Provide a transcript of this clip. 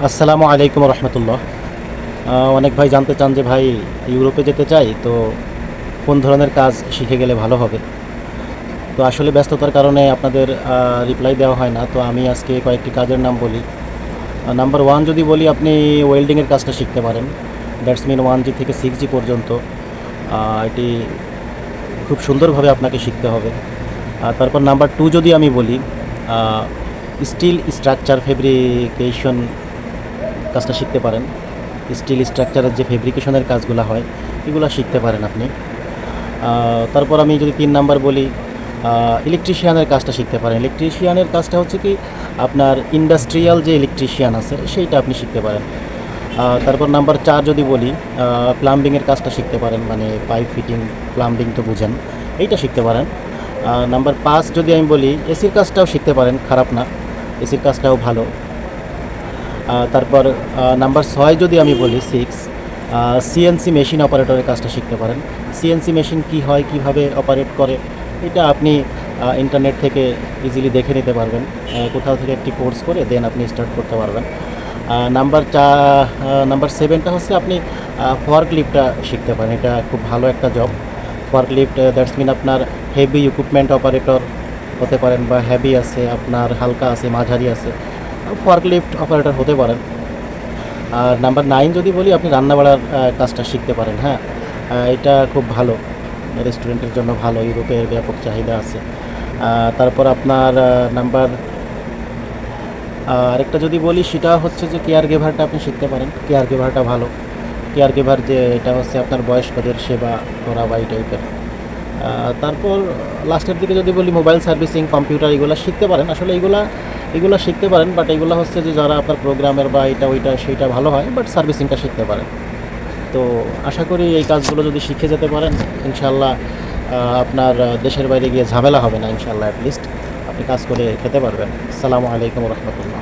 আসসালামু আলাইকুম রহমতুল্লাহ। অনেক ভাই জানতে চান যে ভাই ইউরোপে যেতে চাই, তো কোন ধরনের কাজ শিখে গেলে ভালো হবে। তো আসলে ব্যস্ততার কারণে আপনাদের রিপ্লাই দেওয়া হয় না। তো আমি আজকে কয়েকটি কাজের নাম বলি। নাম্বার ওয়ান যদি বলি, আপনি ওয়েল্ডিংয়ের কাজটা শিখতে পারেন। দ্যাটস মিন 1G থেকে 6G পর্যন্ত এটি খুব সুন্দরভাবে আপনাকে শিখতে হবে। তারপর নাম্বার টু যদি আমি বলি, স্টিল স্ট্রাকচার ফেব্রিকেশন কাজটা শিখতে পারেন। স্টিল স্ট্রাকচারের যে ফেব্রিকেশনের কাজগুলো হয়, এগুলো শিখতে পারেন আপনি। তারপর আমি যদি 3 নাম্বার বলি, ইলেকট্রিশিয়ানের কাজটা শিখতে পারেন। ইলেকট্রিশিয়ানের কাজটা হচ্ছে কি, আপনার ইন্ডাস্ট্রিয়াল যে ইলেকট্রিশিয়ান আছে সেইটা আপনি শিখতে পারেন। তারপর নাম্বার 4 যদি বলি, প্লাম্বিংয়ের কাজটা শিখতে পারেন, মানে পাইপ ফিটিং, প্লাম্বিং তো বুঝেন, এইটা শিখতে পারেন। নাম্বার 5 যদি আমি বলি, এসির কাজটাও শিখতে পারেন, খারাপ না, এসির কাজটাও ভালো। তারপর নাম্বার 6 যদি আমি বলি, 6, সিএনসি মেশিন অপারেটরের কাজটা শিখতে পারেন। সিএনসি মেশিন কি হয়, কিভাবে অপারেট করে, এটা আপনি ইন্টারনেট থেকে ইজিলি দেখে নিতে পারবেন। কোথাও থেকে একটি কোর্স করে দেন আপনি স্টার্ট করতে পারবেন। নাম্বার 7টা হচ্ছে আপনি ফর্ক লিফটটা শিখতে পারেন। এটা খুব ভালো একটা job. Forklift, that's mean আপনার হেভি ইকুইপমেন্ট অপারেটর হতে পারেন, বা হেভি আছে, আপনার হালকা আছে, মাঝারি আছে, ফর্কলিফট অপারেটর হতে পারেন। আর নাম্বার 9 যদি বলি, আপনি রান্নাবাড়ার কাজটা শিখতে পারেন। হ্যাঁ, এটা খুব ভালো, রেস্টুরেন্টের জন্য ভালো, ইউরোপের ব্যাপক চাহিদা আছে। তারপর আপনার নাম্বার আরেকটা যদি বলি, সেটা হচ্ছে যে কেয়ার গিভারটা আপনি শিখতে পারেন। কেয়ার গিভারটা ভালো। কেয়ার গিভার যে এটা হচ্ছে আপনার বয়স্কদের সেবা করা বা এই টাইপের। তারপর লাস্টের দিকে যদি বলি, মোবাইল সার্ভিসিং, কম্পিউটার, এগুলো শিখতে পারেন। আসলে এগুলো শিখতে পারেন, বাট এগুলো হচ্ছে যে যারা আপনার প্রোগ্রামের বা এটা ওইটা সেইটা ভালো হয়, বাট সার্ভিসিংটা শিখতে পারেন। তো আশা করি এই কাজগুলো যদি শিখে যেতে পারেন, ইনশাল্লাহ আপনার দেশের বাইরে গিয়ে ঝামেলা হবে না। ইনশাল্লাহ অ্যাটলিস্ট আপনি কাজ করে খেতে পারবেন। আসসালামু আলাইকুম রহমতুল্লাহ।